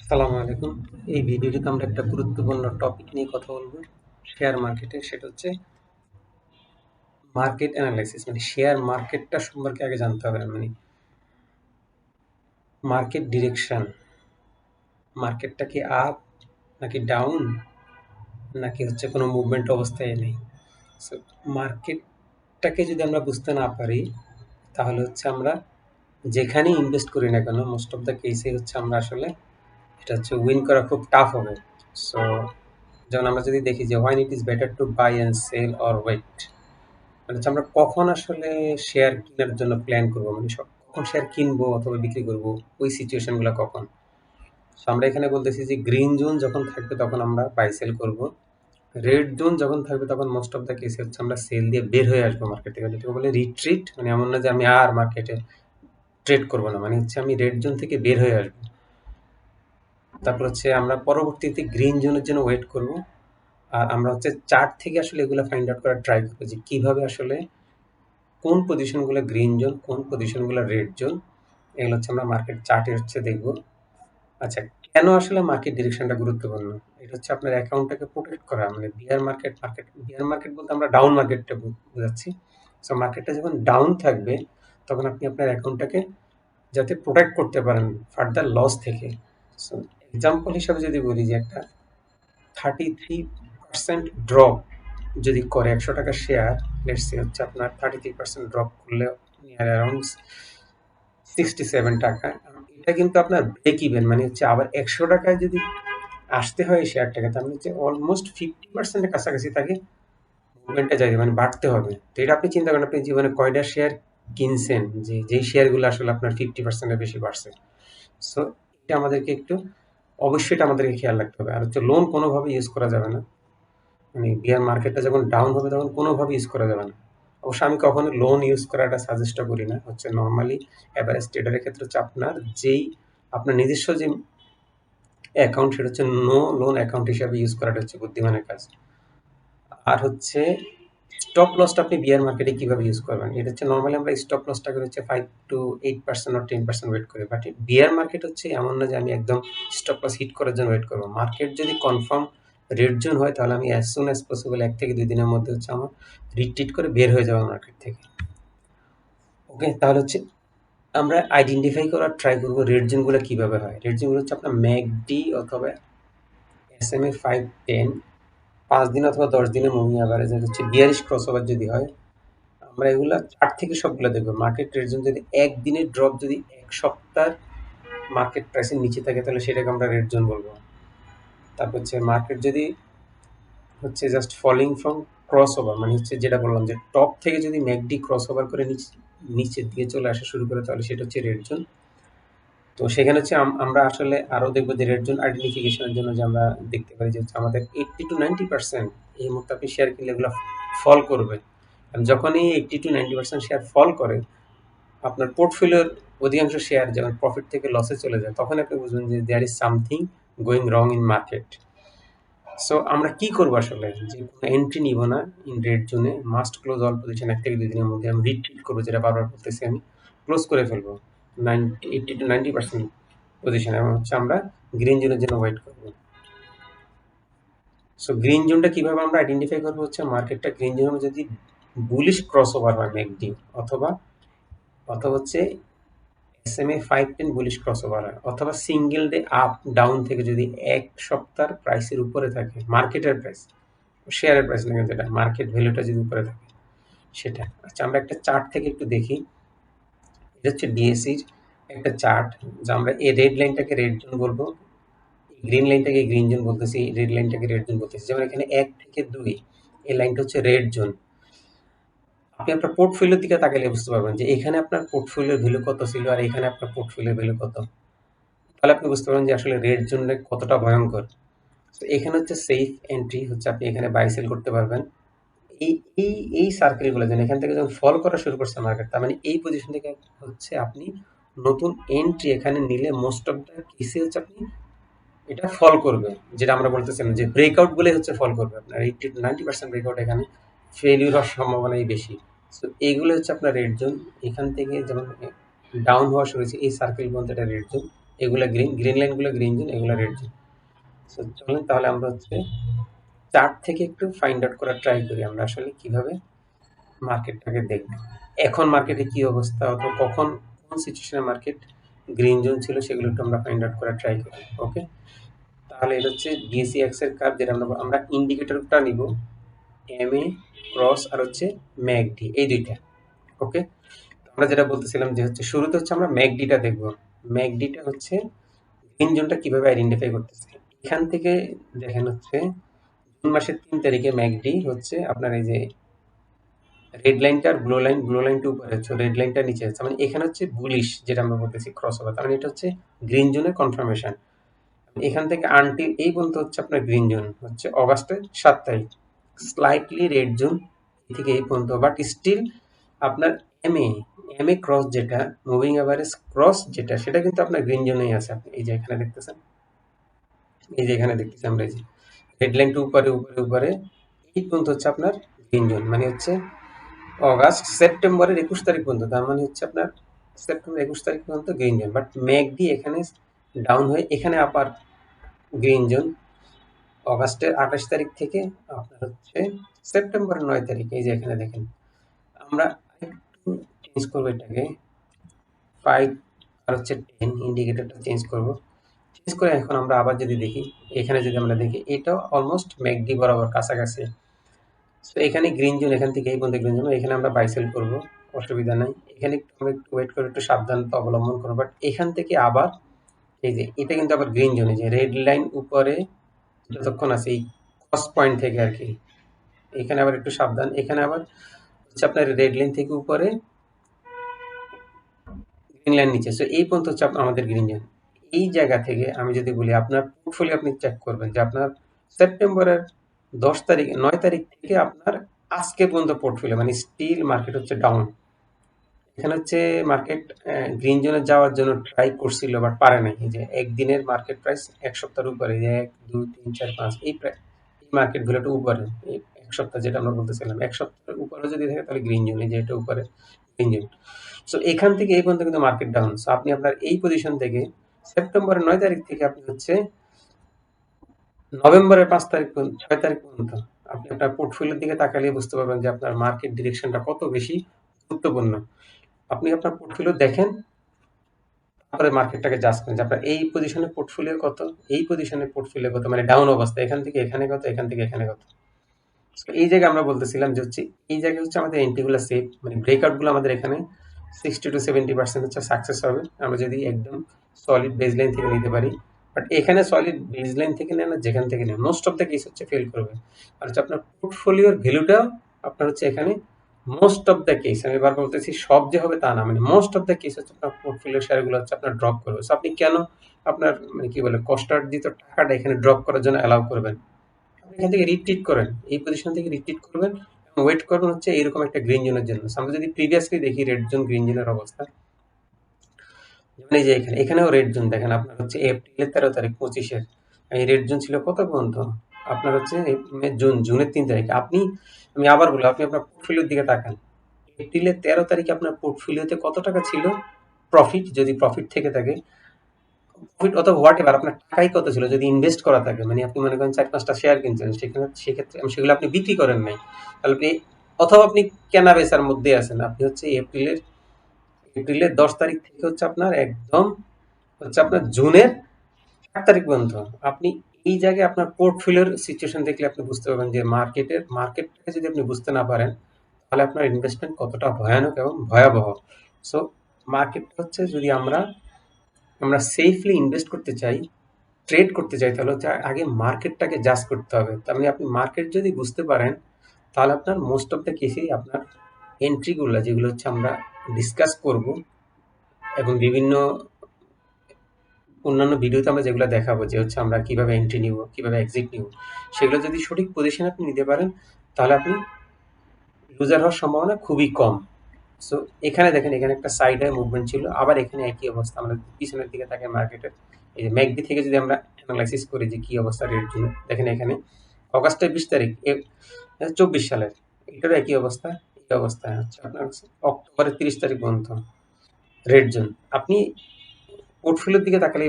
আসসালামু আলাইকুম। এই ভিডিওটিতে আমরা একটা গুরুত্বপূর্ণ টপিক নিয়ে কথা বলবো শেয়ার মার্কেটে। সেটা হচ্ছে মার্কেট অ্যানালাইসিস। মানে শেয়ার মার্কেটটা সম্পর্কে আগে জানতে হবে। মানে মার্কেট ডিরেকশন, মার্কেটটা কি আপ নাকি ডাউন নাকি হচ্ছে কোনো মুভমেন্ট অবস্থায় নেই। সো মার্কেটটাকে যদি আমরা বুঝতে না পারি তাহলে হচ্ছে আমরা যেখানেই ইনভেস্ট করি না কেন মোস্ট অফ দ্য কেসে হচ্ছে আমরা আসলে এটা হচ্ছে উইন করা খুব টাফ হবে। সো যেমন আমরা যদি দেখি যে when it is better to buy and sell or wait, মানে হচ্ছে আমরা কখন আসলে শেয়ার কেনার জন্য প্ল্যান করব, মানে কখন শেয়ার কিনবো অথবা বিক্রি করব, ওই সিচুয়েশনগুলো কখন। তো আমরা এখানে বলতেছি যে গ্রিন জোন যখন থাকবে তখন আমরা বাই সেল করব, রেড জোন যখন থাকবে তখন মোস্ট অফ দ্য কেসে হচ্ছে আমরা সেল দিয়ে বের হয়ে আসবো মার্কেট থেকে, যেটাকে বলে রিট্রিট। মানে এমন না যে আমি আর মার্কেটে ট্রেড করবো না, মানে হচ্ছে আমি রেড জোন থেকে বের হয়ে আসবো। তারপর হচ্ছে আমরা পরবর্তীতে গ্রিন জোনের জন্য ওয়েট করব। আর আমরা হচ্ছে চার্ট থেকে আসলে এগুলো ফাইন্ড আউট করার ট্রাই করবো যে কীভাবে আসলে কোন পজিশনগুলো গ্রিন জোন, কোন পজিশনগুলো রেড জোন, এগুলো হচ্ছে আমরা মার্কেট চার্টে হচ্ছে দেখব। আচ্ছা, কেন আসলে মার্কেট ডিরেকশনটা গুরুত্বপূর্ণ? এটা হচ্ছে আপনার অ্যাকাউন্টটাকে প্রোটেক্ট করা। মানে বিয়ার মার্কেট বলতে আমরা ডাউন মার্কেটটা বোঝাচ্ছি। সো মার্কেটটা যখন ডাউন থাকবে তখন আপনি আপনার অ্যাকাউন্টটাকে যাতে প্রোটেক্ট করতে পারেন ফার্দার লস থেকে। সো এক্সাম্পল হিসাবে যদি বলি যে একটা 33% ড্রপ যদি করে 100 টাকার শেয়ার, লেটস সে হচ্ছে আপনার 33% ড্রপ করলে নিয়ার অ্যারাউন্ড 67 টাকা। এটা কিন্তু আপনার ব্রেক ইভেন, মানে হচ্ছে আবার 100 টাকায় যদি আসতে হয় এই শেয়ারটাকে, তার মানে হচ্ছে অলমোস্ট 50%-এর কাছাকাছি তাকে মুভমেন্টে যাইতে, মানে বাড়তে হবে। তো এটা আপনি চিন্তা করেন আপনি জীবনে কয়টা শেয়ার কিনছেন যে যেই শেয়ারগুলো আসলে আপনার 50%-এর বেশি বাড়ছে। সো এটা আমাদেরকে একটু অবশ্যই এটা আমাদেরকে খেয়াল রাখতে হবে। আর হচ্ছে লোন কোনোভাবে ইউজ করা যাবে না। মানে বিয়ার মার্কেটটা যখন ডাউন হবে তখন কোনোভাবে ইউজ করা যাবে না। অবশ্য আমি কখনো লোন ইউজ করাটা সাজেস্টও করি না। হচ্ছে নরমালি এভারেজ ট্রেডারের ক্ষেত্রে হচ্ছে আপনার নিজস্ব যে অ্যাকাউন্ট সেটা হচ্ছে নো লোন অ্যাকাউন্ট হিসাবে ইউজ করাটা হচ্ছে বুদ্ধিমানের কাজ। আর হচ্ছে স্টপ লসটা আপনি বিয়ার মার্কেটে কিভাবে ইউজ করবেন, এটা হচ্ছে নরমালি আমরা স্টপ লসটাকে হচ্ছে 5 to 8% or 10% ওয়েট করি। বাট বিয়ার মার্কেট হচ্ছে এমন না যে আমি একদম স্টপ লস হিট করার জন্য ওয়েট করবো। মার্কেট যদি কনফার্ম রেড জোন হয় তাহলে আমি অ্যাজ সুন অ্যাজ পসিবল 1 থেকে 2 দিনের মধ্যে হচ্ছে আমার রিট্রিট করে বের হয়ে যাবো মার্কেট থেকে। ওকে, তাহলে হচ্ছে আমরা আইডেন্টিফাই করার ট্রাই করবো রেড জোনগুলো কীভাবে হয়। রেড জোনগুলো হচ্ছে আপনার ম্যাকডি অথবা SMA 510 5 দিন অথবা 10 দিনের মুভিং অ্যাভারেজ হচ্ছে বিয়ারিশ ক্রসওভার যদি হয়, আমরা এগুলা চার্ট থেকে সবগুলো দেখবো। মার্কেট রেট জোন যদি একদিনের ড্রপ যদি 1 সপ্তাহ মার্কেট প্রাইসের নিচে থাকে তাহলে সেটাকে আমরা রেড জোন বলবো। তারপর হচ্ছে মার্কেট যদি হচ্ছে just falling from crossover, মানে হচ্ছে যেটা বললাম যে টপ থেকে যদি ম্যাকডি ক্রস ওভার করে নিচের দিকে চলে আসা শুরু করে তাহলে সেটা হচ্ছে রেড জোন। তো সেখানে হচ্ছে আমরা আসলে আরও দেখবো যে রেড জোন আইডেন্টিফিকেশনের জন্য যে আমরা দেখতে পারি যে হচ্ছে আমাদের 80 to 90% এই মুহূর্তে আপনি শেয়ার কিনলে এগুলো ফল করবে। যখনই 80 to 90% শেয়ার ফল করে আপনার পোর্টফোলিওর অধিকাংশ শেয়ার যখন প্রফিট থেকে লসে চলে যায় তখন আপনি বুঝবেন যে there is something going wrong in market. So আমরা কি করবো আসলে, যে কোনো এন্ট্রি নিব না ইন রেড জোনে, মাস্ট ক্লোজ অল পজিশন 1 থেকে 2 দিনের মধ্যে আমি রিট্রিট করবো, যেটা বারবার বলতেছি আমি ক্লোজ করে ফেলবো 80 to 90% পজিশন, এবং হচ্ছে আমরা গ্রিন জোনের জন্য ওয়েট করবো। সো গ্রিন জোনটা কীভাবে আমরা আইডেন্টিফাই করবো, হচ্ছে মার্কেটটা গ্রিন জোনে যদি বুলিশ ক্রস ওভার হয় ম্যাকডি অথবা অথবা হচ্ছে SMA 510 বুলিশ ক্রসওভার হয়, অথবা সিঙ্গেল ডে আপ ডাউন থেকে যদি 1 সপ্তাহের প্রাইসের উপরে থাকে, মার্কেটের প্রাইস, শেয়ারের প্রাইস না কিন্তু এটা মার্কেট ভ্যালুটা যদি উপরে থাকে সেটা। আচ্ছা, আমরা একটা চার্ট থেকে একটু দেখি। এটা হচ্ছে ডিএসির একটা চার্ট, যা আমরা এই রেড লাইনটাকে রেড জোন বলবো, গ্রিন লাইনটাকে গ্রিন জোন বলতেছি, রেড লাইনটাকে রেড জোন বলতেছি। যেমন এখানে 1 থেকে 2 এই লাইনটা হচ্ছে রেড জোন। আপনি আপনার পোর্টফোলিওর দিকে তাকালে বুঝতে পারবেন যে এখানে আপনার পোর্টফোলিওর ভ্যালু কত ছিল আর এখানে আপনার পোর্টফোলিওর ভ্যালু কত। তাহলে আপনি বুঝতে পারবেন যে আসলে রেড জোনটা কতটা ভয়ঙ্কর। তো এখানে হচ্ছে সেফ এন্ট্রি, হচ্ছে আপনি এখানে বাই সেল করতে পারবেন। এই এই এই সার্কেলগুলো যেন এখান থেকে যখন ফল করা শুরু করছে মার্কেট, তার মানে এই পজিশন থেকে হচ্ছে আপনি নতুন এন্ট্রি এখানে নিলে মোস্ট অফ দ্য কেসে হচ্ছে আপনি এটা ফল করবে, যেটা আমরা বলতেছিলাম যে ব্রেকআউট বলে হচ্ছে ফল করবে। আপনার 80 to 90% ব্রেকআউট এখানে ফেলিউর হওয়ার সম্ভাবনাই বেশি। সো এইগুলো হচ্ছে আপনার রেড জোন। এখান থেকে যেমন ডাউন হওয়া শুরু হয়েছে এই সার্কেল পর্যন্ত এটা রেড জোন, এগুলা গ্রিন লাইনগুলো গ্রিন জোন, এগুলো রেড জোন। সো চলুন তাহলে আমরা হচ্ছে চার্ট থেকে একটু ফাইন্ড আউট করার ট্রাই করি আমরা আসলে কিভাবে মার্কেটটাকে দেখব। এখন মার্কেটে কি অবস্থা, অথবা কখন কোন সিচুয়েশনে মার্কেট গ্রিন জোন ছিল, সেগুলো একটু আমরা ফাইন্ড আউট করার ট্রাই করি। ওকে, তাহলে এটা হচ্ছে ডিএসিএক্স এর কার্ভ, যেটা আমরা ইন্ডিকেটরটা নিব এমএ, ক্রস আর হচ্ছে ম্যাকডি, এই দুইটা। ওকে, আমরা যেটা বলতেছিলাম যে হচ্ছে শুরুতে হচ্ছে আমরা ম্যাকডিটা দেখব। ম্যাকডিটা হচ্ছে গ্রিন জোনটা কিভাবে আইডেন্টিফাই করতেছে। এখান থেকে দেখেন হচ্ছে জুন মাসের 3 তারিখে ম্যাকডি হচ্ছে আপনার এই যে রেড লাইনটা আর ব্লু লাইনটা উপরে আছে, রেড লাইনটা নিচে আছে, মানে এখানে হচ্ছে বুলিশ, যেটা আমরা বলতেছি ক্রস ওভার, তার মানে এটা হচ্ছে গ্রিন জোনের কনফার্মেশন। এখান থেকে আনটিল এই পর্যন্ত হচ্ছে আপনার গ্রিন জোন হচ্ছে অগাস্টের 7 তারিখ, স্লাইটলি রেড জোন এই থেকে এই পর্যন্ত, বাট স্টিল আপনার এমএ এমএ ক্রস যেটা মুভিং অ্যাভারেজ ক্রস যেটা, সেটা কিন্তু আপনার গ্রিন জোনেই আছে। আপনি এই যে এখানে দেখতেছেন, এই যে এখানে দেখতেছি আমরা এই যে রেড লাইনটা উপরে উপরে উপরে এই পর্যন্ত হচ্ছে আপনার গ্রিন জোন, মানে হচ্ছে অগাস্ট সেপ্টেম্বরের 21 তারিখ পর্যন্ত, তার মানে হচ্ছে আপনার সেপ্টেম্বর 21 তারিখ পর্যন্ত গ্রিন জোন। বাট ম্যাকডি এখানে ডাউন হয়ে এখানে আবার গ্রিন জোন অগাস্টের 28 তারিখ থেকে আপনার হচ্ছে সেপ্টেম্বরের 9 তারিখ, এই যে এখানে দেখেন। আমরা একটু চেঞ্জ করবো এটাকে 5 আর হচ্ছে 10, ইন্ডিকেটরটা চেঞ্জ করব। চেঞ্জ করে এখন আমরা আবার যদি দেখি, এখানে যদি আমরা দেখি এটাও অলমোস্ট ম্যাকডি বরাবর কাছাকাছি। সো এখানে গ্রিন জোন, এখান থেকে এই পর্যন্ত গ্রিন জোন, এখানে আমরা বাই সেল করবো, অসুবিধা নাই। এখানে একটু আমরা একটু ওয়েট করে একটু সাবধানতা অবলম্বন করবো। বাট এখান থেকে আবার এই যে এটা কিন্তু আবার গ্রিন জোন, এই যে রেড লাইন উপরে যতক্ষণ আছে এই ক্রস পয়েন্ট থেকে আর কি, এখানে আবার একটু সাবধান। এখানে আবার হচ্ছে আপনার রেড লাইন থেকে উপরে গ্রিন লাইন নিচে, সো এই পর্যন্ত হচ্ছে আমাদের গ্রিন জোন। এই জায়গা থেকে আমি যদি বলি আপনার পোর্টফোলিও আপনি চেক করবেন যে আপনার সেপ্টেম্বরের 10 তারিখ 9 তারিখ থেকে আপনার আজকে পর্যন্ত পোর্টফোলিও, মানে স্টিল মার্কেট হচ্ছে ডাউন। এখানে হচ্ছে মার্কেট গ্রিন জোনে যাওয়ার জন্য ট্রাই করছিল, বাট পারে নাই। এই যে একদিনের মার্কেট প্রাইস এক সপ্তাহের উপরে, যে 1 2 3 4 5 এই মার্কেটগুলো একটু উপরে, এই এক সপ্তাহ যেটা আমরা বলতেছিলাম, এক সপ্তাহের উপরে যদি থাকে তাহলে গ্রিন জোন, এই যে এটা উপরে গ্রিন জোন। সো এখান থেকে এই পর্যন্ত কিন্তু মার্কেট ডাউন। সো আপনি আপনার এই পজিশন থেকে সেপ্টেম্বরের 9 তারিখ থেকে আপনি হচ্ছে নভেম্বরের 5 তারিখ পর্যন্ত 6 তারিখ পর্যন্ত আপনি আপনার পোর্টফোলিওর দিকে তাকালে বুঝতে পারবেন যে আপনার মার্কেট ডিরেকশনটা কত বেশি গুরুত্বপূর্ণ। আপনি আপনার পোর্টফোলিও দেখেন, তারপরে মার্কেটটাকে জাজ করেন যে আপনার এই পজিশনে পোর্টফোলিও কত, এই পজিশনে পোর্টফোলিও কত, মানে ডাউন অবস্থা এখান থেকে এখানে কত, এখান থেকে এখানে কত। So এই জায়গায় আমরা বলতেছিলাম যে হচ্ছে এই জায়গায় হচ্ছে আমাদের এন্ট্রিগুলো সেফ, মানে ব্রেকআউটগুলো আমাদের এখানে 60 to 70% হচ্ছে সাকসেস হবে আমরা যদি একদম সলিড বেস লাইন থেকে নিতে পারি। বাট এখানে সলিড বেস লাইন থেকে নেন না, যেখান থেকে নেন মোস্ট অফ দ্য কেস হচ্ছে ফেল করবে। আর হচ্ছে আপনার পোর্টফোলিওর ভ্যালুটাও আপনার হচ্ছে এখানে মোস্ট অফ দ্য কেস, আমি এবার বলতেছি সব যে হবে তা না, মানে মোস্ট অফ দ্য কেস হচ্ছে আপনার পোর্টফোলিও শেয়ারগুলো হচ্ছে আপনার ড্রপ করবে। সো আপনি কেন আপনার মানে কি বলে কষ্টার্জিত টাকাটা এখানে ড্রপ করার জন্য অ্যালাউ করবেন? আপনি এখান থেকে রিট্রিট করেন, এই পজিশন থেকে রিট্রিট করবেন এবং ওয়েট করবেন হচ্ছে এইরকম একটা গ্রিন জোনের জন্য। So আমরা যদি প্রিভিয়াসলি দেখি রেড জোন গ্রিন জোনের অবস্থা, যেমন এই যে এখানে এখানেও রেড জোন দেখেন আপনার হচ্ছে এপ্রিলের 13 তারিখ 25-এর এই রেড জোন ছিল কত পর্যন্ত, আপনার হচ্ছে জুনের 3 তারিখে। আমি আবার বলি, আপনি আপনার পোর্টফোলিওর দিকে তাকান, এপ্রিলের 13 তারিখে আপনার পোর্টফোলিওতে কত টাকা ছিল প্রফিট, যদি প্রফিট থেকে থাকে, প্রফিট অথবা হোয়াট এভার আপনার টাকাই কত ছিল যদি ইনভেস্ট করা থাকে, মানে আপনি মনে করেন 4-5টা শেয়ার কিনছেন, সেখানে সেক্ষেত্রে সেগুলো আপনি বিক্রি করেন নাই, তাহলে আপনি অথবা আপনি কেনা বেচার মধ্যে আছেন, আপনি হচ্ছে এপ্রিলের 10 তারিখ থেকে হচ্ছে আপনার একদম হচ্ছে আপনার জুনের 8 তারিখ পর্যন্ত আপনি এই জায়গায় আপনার পোর্টফোলিওর সিচুয়েশন দেখলে আপনি বুঝতে পারবেন যে মার্কেটটাকে যদি আপনি বুঝতে না পারেন তাহলে আপনার ইনভেস্টমেন্ট কতটা ভয়ানক এবং ভয়াবহ। সো মার্কেটটা হচ্ছে যদি আমরা সেফলি ইনভেস্ট করতে চাই, ট্রেড করতে চাই, তাহলে হচ্ছে আগে মার্কেটটাকে জাজ করতে হবে। তার মানে আপনি মার্কেট যদি বুঝতে পারেন তাহলে আপনার মোস্ট অফ দ্য কেসেই আপনার এন্ট্রিগুলো যেগুলো হচ্ছে আমরা ডিসকাস করব এবং বিভিন্ন অন্যান্য ভিডিওতে আমরা যেগুলো দেখাবো যে হচ্ছে আমরা কিভাবে এন্ট্রি নিব, কিভাবে এক্সিট নিব, সেগুলো যদি সঠিক পজিশন আপনি নিতে পারেন তাহলে আপনি লুজার হওয়ার সম্ভাবনা খুবই কম। সো এখানে দেখেন, এখানে একটা সাইডে মুভমেন্ট ছিল, আবার এখানে একই অবস্থা। আমরা পিছনের দিকে তাকাই মার্কেটের, এই যে ম্যাকডি থেকে যদি আমরা অ্যানালাইসিস করি যে কি অবস্থা রেট জন্য, দেখেন এখানে অগাস্টের 20 তারিখ 24 সালের এটারও একই অবস্থা, এই অবস্থা হচ্ছে আপনার অক্টোবরের 30 তারিখ পর্যন্ত রেড জোন। আপনি পোর্টফোলিওর দিকে তাকালেই